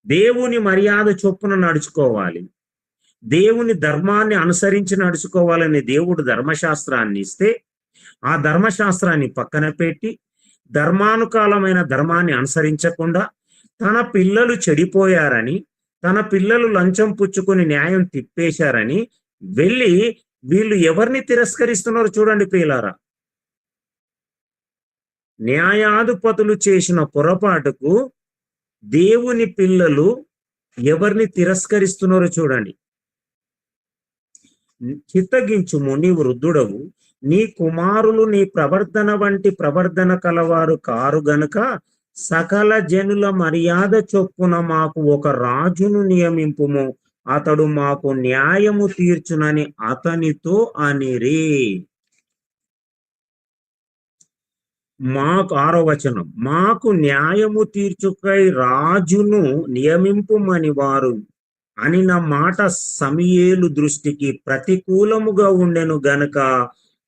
దేవుని మర్యాద చొప్పున నడుచుకోవాలి, దేవుని ధర్మాన్ని అనుసరించి నడుచుకోవాలని దేవుడు ధర్మశాస్త్రాన్ని ఇస్తే, ఆ ధర్మశాస్త్రాన్ని పక్కన పెట్టి ధర్మానుకాలమైన ధర్మాన్ని అనుసరించకుండా తన పిల్లలు చెడిపోయారని, తన పిల్లలు లంచం పుచ్చుకొని న్యాయం తిప్పేశారని వెళ్ళి వీళ్ళు ఎవరిని తిరస్కరిస్తున్నారు చూడండి ప్రియులారా. న్యాయాధిపతులు చేసిన పొరపాటుకు దేవుని పిల్లలు ఎవరిని తిరస్కరిస్తున్నారో చూడండి. చిత్తగించుము, నీ వృద్ధుడవు, నీ కుమారులు నీ ప్రవర్తన వంటి ప్రవర్తన కలవారు కారు గనుక సకల జనుల మర్యాద చొప్పున మాకు ఒక రాజును నియమింపుము, అతడు మాకు న్యాయము తీర్చునని అతనితో అనిరి. మాకు 6వ వచనం, మాకు న్యాయము తీర్చుకై రాజును నియమింపుమని వారు అనిన మాట సమూయేలు దృష్టికి ప్రతికూలముగా ఉండెను గనుక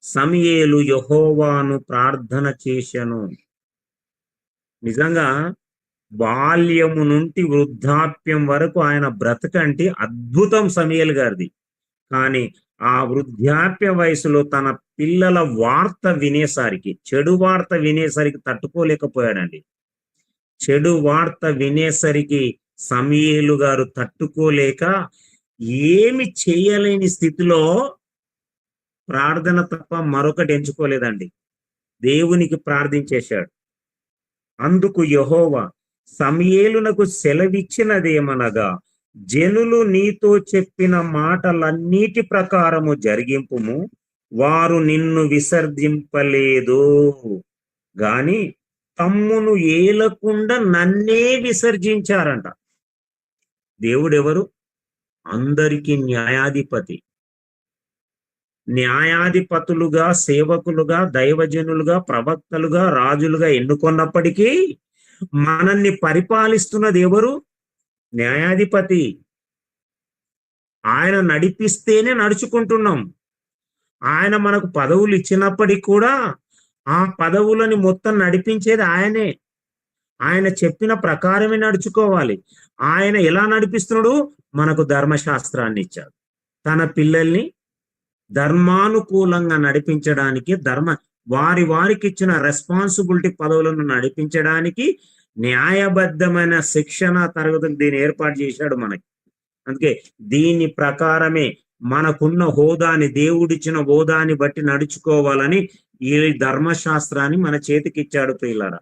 సమూయేలు యెహోవాను ప్రార్థన చేసెను. నిజంగా బాల్యము నుండి వృద్ధాప్యం వరకు ఆయన బ్రతకంటే అద్భుతం సమూయేలు గారిది. కానీ ఆ వృద్ధాప్య వయసులో తన పిల్లల వార్త వినేసరికి, చెడు వార్త వినేసరికి తట్టుకోలేకపోయాడండి. చెడు వార్త వినేసరికి సమూయేలు గారు తట్టుకోలేక ఏమి చేయలేని స్థితిలో ప్రార్థన తప్ప మరొకటి ఎంచుకోలేదండి. దేవునికి ప్రార్థించేశాడు. అందుకు యెహోవా సమూయేలునకు సెలవిచ్చినదేమనగా, జనులు నీతో చెప్పిన మాటలన్నిటి ప్రకారము జరిగింపుము, వారు నిన్ను విసర్జింపలేదు గాని తమ్మును ఏలకుండా నన్నే విసర్జించారంట. దేవుడెవరు? అందరికీ న్యాయాధిపతి. న్యాయాధిపతులుగా, సేవకులుగా, దైవజనులుగా, ప్రవక్తలుగా, రాజులుగా ఎన్నుకున్నప్పటికీ మనల్ని పరిపాలిస్తున్నది ఎవరు? న్యాయాధిపతి. ఆయన నడిపిస్తేనే నడుచుకుంటున్నాం. ఆయన మనకు పదవులు ఇచ్చినప్పటికీ కూడా ఆ పదవులని మొత్తం నడిపించేది ఆయనే. ఆయన చెప్పిన ప్రకారమే నడుచుకోవాలి. ఆయన ఎలా నడిపిస్తున్నాడు? మనకు ధర్మశాస్త్రాన్ని ఇచ్చాడు. తన పిల్లల్ని ధర్మానుకూలంగా నడిపించడానికి, వారికి ఇచ్చిన రెస్పాన్సిబిలిటీ పదవులను నడిపించడానికి న్యాయబద్ధమైన శిక్షణ తరగతులు దీన్ని ఏర్పాటు చేశాడు మనకి. అందుకే దీని ప్రకారమే మనకున్న హోదాని, దేవుడిచ్చిన హోదాని బట్టి నడుచుకోవాలని ఈ ధర్మశాస్త్రాన్ని మన చేతికిచ్చాడు ప్రియులారా.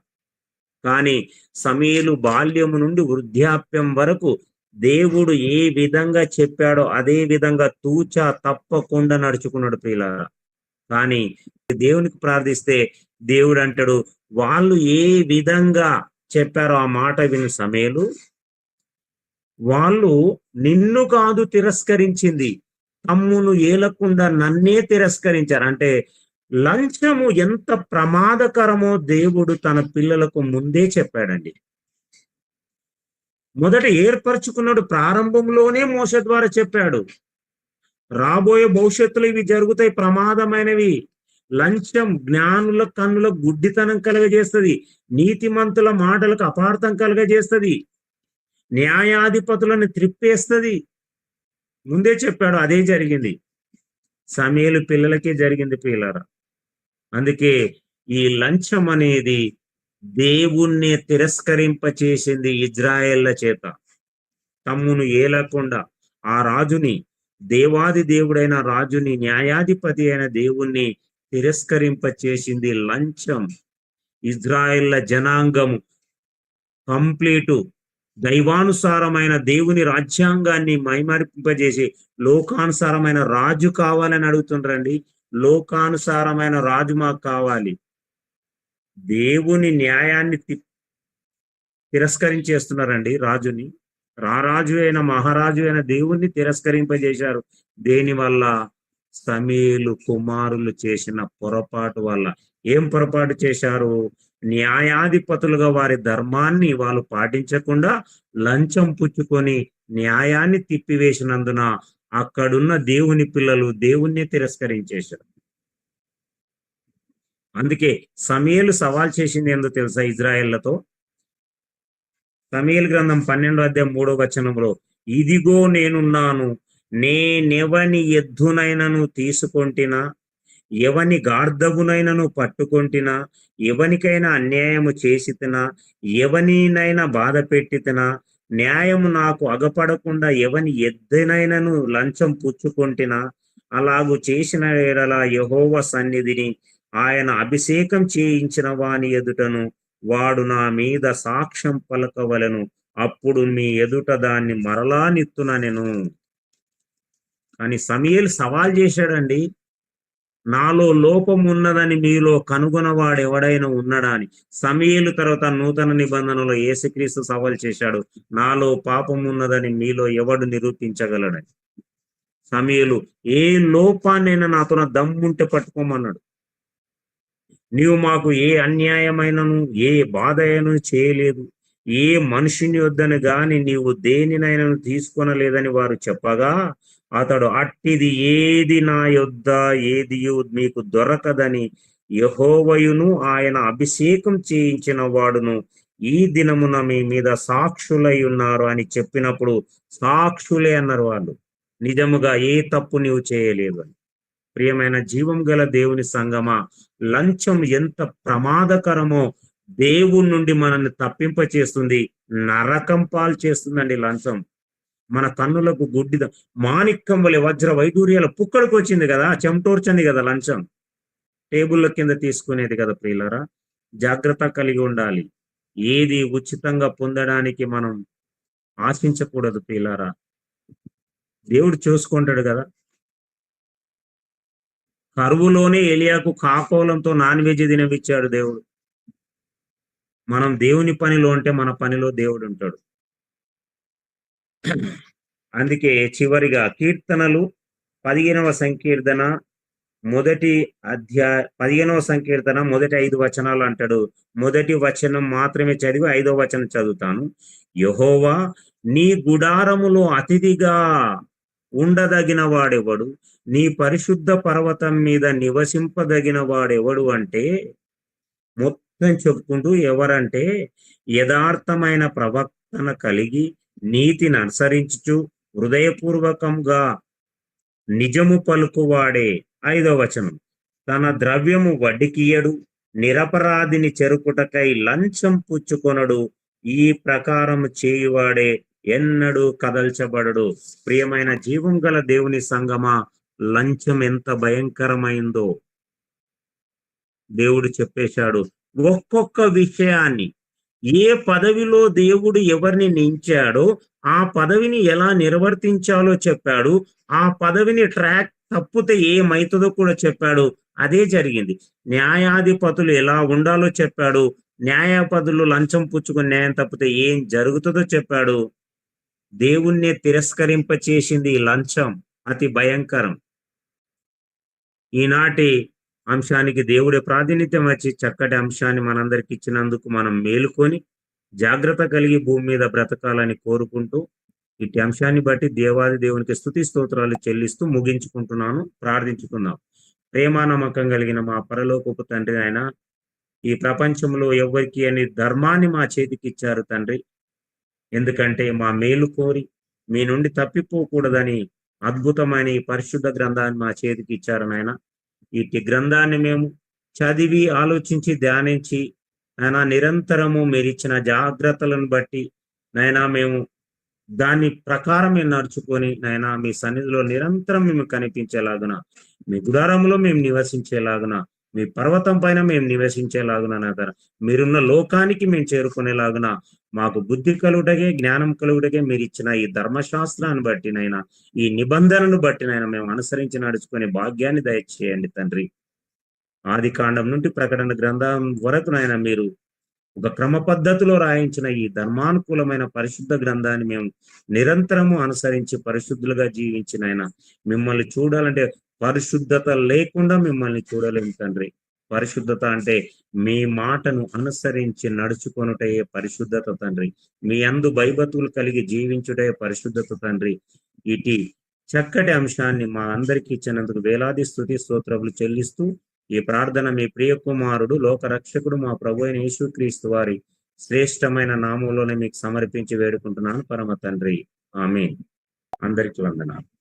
కానీ సమూయేలు బాల్యము నుండి వృద్ధాప్యం వరకు దేవుడు ఏ విధంగా చెప్పాడో అదే విధంగా తూచా తప్పకుండా నడుచుకున్నాడు ప్రియులారా. కానీ దేవునికి ప్రార్థిస్తే దేవుడు అంటాడు, వాళ్ళు ఏ విధంగా చెప్పారో ఆ మాట విని సమూయేలు, వాళ్ళు నిన్ను కాదు తిరస్కరించింది, తమ్మును ఏలకుండా నన్నే తిరస్కరించారు. అంటే లంచము ఎంత ప్రమాదకరమో దేవుడు తన పిల్లలకు ముందే చెప్పాడండి. మొదట ఏర్పరచుకున్నాడు, ప్రారంభంలోనే మోషే ద్వారా చెప్పాడు. రాబోయే భవిష్యత్తులో ఇవి జరుగుతాయి, ప్రమాదమైనవి. లంచం జ్ఞానుల కన్నుల గుడ్డితనం కలుగజేస్తుంది, నీతిమంతుల మాటలకు అపార్థం కలుగజేస్తుంది, న్యాయాధిపతులను త్రిప్పేస్తుంది. ముందే చెప్పాడు, అదే జరిగింది. సమూయేలు పిల్లలకే జరిగింది పిల్లరా. అందుకే ఈ లంచం అనేది దేవుణ్ణి తిరస్కరింపచేసింది ఇజ్రాయేళ్ల చేత. తమ్మును ఏలకుండా ఆ రాజుని, దేవాది దేవుడైన రాజుని, న్యాయాధిపతి అయిన దేవుణ్ణి తిరస్కరింపచేసింది లంచం. ఇజ్రాయేళ్ల జనాంగము కంప్లీటు దైవానుసారమైన దేవుని రాజ్యాంగాన్ని మైమరిపింపజేసి లోకానుసారమైన రాజు కావాలని అడుగుతుండ్రండి. లోకానుసారమైన రాజు మాకు కావాలి. దేవుని న్యాయాన్ని తిరస్కరించేస్తున్నారండి రాజుని. రారాజు అయిన మహారాజు అయిన దేవుణ్ణి తిరస్కరింపజేశారు. దేని వల్ల? సమూయేలు కుమారులు చేసిన పొరపాటు వల్ల. ఏం పొరపాటు చేశారు? న్యాయాధిపతులుగా వారి ధర్మాన్ని వాళ్ళు పాటించకుండా లంచం పుచ్చుకొని న్యాయాన్ని తిప్పివేసినందున అక్కడున్న దేవుని పిల్లలు దేవుణ్ణి తిరస్కరించేశారు. అందుకే సమూయేలు సవాల్ చేసింది ఏందో తెలుసా ఇజ్రాయేళ్లతో? సమూయేలు గ్రంథం 12:3 ఇదిగో నేనున్నాను, నేనెవని ఎద్దునైనను తీసుకొంటినా, ఎవని గార్ధబునైనను పట్టుకొంటినా, ఎవనికైనా అన్యాయము చేసితినా, ఎవనినైనా బాధ పెట్టితినా, న్యాయము నాకు అగపడకుండా ఎవని ఎద్దునైనను లంచం పుచ్చుకొంటినా, అలాగు చేసిన ఎడల యెహోవా సన్నిధిని ఆయన అభిషేకం చేయించిన వాని ఎదుటను వాడు నా మీద సాక్ష్యం పలకవలెను, అప్పుడు మీ ఎదుట దాన్ని మరలా నిత్తుననెను. కానీ సమూయేలు సవాల్ చేశాడండి, నాలో లోపం ఉన్నదని మీలో కనుగొనవాడు ఎవడైనా ఉన్నాడా అని. సమూయేలు తర్వాత నూతన నిబంధనలో యేసుక్రీస్తు సవాల్ చేశాడు, నాలో పాపం ఉన్నదని మీలో ఎవడు నిరూపించగలడని. సమూయేలు ఏ లోపాన్నైనా నాతో దమ్ముంటే పట్టుకోమన్నాడు. నీవు మాకు ఏ అన్యాయమైనను ఏ బాధ అయినను చేయలేదు, ఏ మనుషుని వద్దని గాని నీవు దేనినైనా తీసుకొనలేదని వారు చెప్పగా అతడు, అట్టిది ఏది నా యొద్ద ఏదియు మీకు దొరకదని యెహోవాయును ఆయన అభిషేకం చేయించిన వాడును ఈ దినమున మీ మీద సాక్షులై ఉన్నారు అని చెప్పినప్పుడు, సాక్షులే అన్నారు వాళ్ళు, నిజముగా ఏ తప్పు నీవు చేయలేదు అని. ప్రియమైన జీవం గల దేవుని సంగమా, లంచం ఎంత ప్రమాదకరమో, దేవుని నుండి మనల్ని తప్పింప చేస్తుంది, నరకం పాలు చేస్తుందండి లంచం. మన కన్నులకు గుడ్డిద మాణిక్యం వలె వజ్ర వైడూర్యాల పుక్కడికి వచ్చింది కదా, చెమటోర్చంది కదా లంచం. టేబుల్ల కింద తీసుకునేది కదా ప్రియులారా. జాగ్రత్త కలిగి ఉండాలి. ఏది ఉచితంగా పొందడానికి మనం ఆశించకూడదు ప్రియులారా. దేవుడు చూసుకుంటాడు కదా. కరువులోనే ఎలియాకు కాకోలంతో నాన్ వెజ్ తినవిచ్చాడు దేవుడు. మనం దేవుని పనిలో ఉంటే మన పనిలో దేవుడు ఉంటాడు. అందుకే చివరిగా కీర్తనలు 15వ సంకీర్తన మొదటి 15వ సంకీర్తన మొదటి 5 వచనాలు అంటాడు. మొదటి వచనం మాత్రమే చదివి 5వ వచనం చదువుతాను. యెహోవా, నీ గుడారములో అతిథిగా ఉండదగిన వాడెవడు? నీ పరిశుద్ధ పర్వతం మీద నివసింపదగిన వాడెవడు అంటే, మొత్తం చెప్పుకుంటూ ఎవరంటే, యథార్థమైన ప్రవర్తన కలిగి నీతిని అనుసరించుచు హృదయపూర్వకంగా నిజము పలుకువాడే. 5వ వచనం, తన ద్రవ్యము వడ్డీకియడు, నిరపరాధిని చెరుపుటకై లంచం పుచ్చుకొనడు, ఈ ప్రకారం చేయువాడే ఎన్నడూ కదల్చబడడు. ప్రియమైన జీవం గల దేవుని సంగమా, లంచం ఎంత భయంకరమైందో దేవుడు చెప్పేశాడు. ఒక్కొక్క విషయాన్ని, ఏ పదవిలో దేవుడు ఎవరిని నించాడో ఆ పదవిని ఎలా నిర్వర్తించాలో చెప్పాడు. ఆ పదవిని ట్రాక్ తప్పితే ఏమైతుందో కూడా చెప్పాడు. అదే జరిగింది. న్యాయాధిపతులు ఎలా ఉండాలో చెప్పాడు. న్యాయాధిపతులు లంచం పుచ్చుకుని న్యాయం తప్పితే ఏం జరుగుతుందో చెప్పాడు. దేవుణ్ణి తిరస్కరింపచేసింది ఈ లంచం, అతి భయంకరం. ఈనాటి అంశానికి దేవుడి ప్రాతినిధ్యం వచ్చి చక్కటి అంశాన్ని మనందరికి ఇచ్చినందుకు మనం మేలుకొని జాగ్రత్త కలిగి భూమి మీద బ్రతకాలని కోరుకుంటూ ఇట్టి అంశాన్ని బట్టి దేవాది దేవునికి స్తుతి స్తోత్రాలు చెల్లిస్తూ ముగించుకుంటున్నాను. ప్రార్థించుకుందాం. ప్రేమ నమ్మకం కలిగిన మా పరలోకపు తండ్రి, ఆయన ఈ ప్రపంచంలో ఎవరికి అని ధర్మాన్ని మా చేతికి ఇచ్చారు తండ్రి. ఎందుకంటే మా మేలు కోరి మీ నుండి తప్పిపోకూడదని అద్భుతమైన ఈ పరిశుద్ధ గ్రంథాన్ని మా చేతికి ఇచ్చారు నాయన. ఇట్టి గ్రంథాన్ని మేము చదివి ఆలోచించి ధ్యానించి నాయన నిరంతరము మీరు ఇచ్చిన జాగ్రత్తలను బట్టి నాయన మేము దాని ప్రకారం మేము నడుచుకొని నాయన మీ సన్నిధిలో నిరంతరం మేము కనిపించేలాగున, మీ గుడారంలో మేము నివసించేలాగున, మీ పర్వతం పైన మేము నివసించేలాగున నాయన, మీరున్న లోకానికి మేము చేరుకునేలాగున మాకు బుద్ధి కలుగుటకే, జ్ఞానం కలుగుటకే మీరు ఇచ్చిన ఈ ధర్మశాస్త్రాన్ని బట్టి నైనా, ఈ నిబంధనను బట్టి నైనా మేము అనుసరించి నడుచుకునే భాగ్యాన్ని దయచేయండి తండ్రి. ఆది కాండం నుండి ప్రకటన గ్రంథం వరకు నాయన మీరు ఒక క్రమ పద్ధతిలో రాయించిన ఈ ధర్మానుకూలమైన పరిశుద్ధ గ్రంథాన్ని మేము నిరంతరము అనుసరించి పరిశుద్ధులుగా జీవించిన ఆయన మిమ్మల్ని చూడాలంటే పరిశుద్ధత లేకుండా మిమ్మల్ని చూడలేము తండ్రి. పరిశుద్ధత అంటే మీ మాటను అనుసరించి నడుచుకొనుటే పరిశుద్ధత తండ్రి. మీ అందు భయభక్తులు కలిగి జీవించుటే పరిశుద్ధత తండ్రి. ఇటు చక్కటి అంశాన్ని మా అందరికి ఇచ్చినందుకు వేలాది స్తుతి స్తోత్రములు చెల్లిస్తూ ఈ ప్రార్థన మీ ప్రియ కుమారుడు లోక రక్షకుడు మా ప్రభు అయిన యేసుక్రీస్తు వారి శ్రేష్టమైన నామంలోనే మీకు సమర్పించి వేడుకుంటున్నాను పరమ తండ్రి. ఆమేన్. అందరికీ వందనాలు.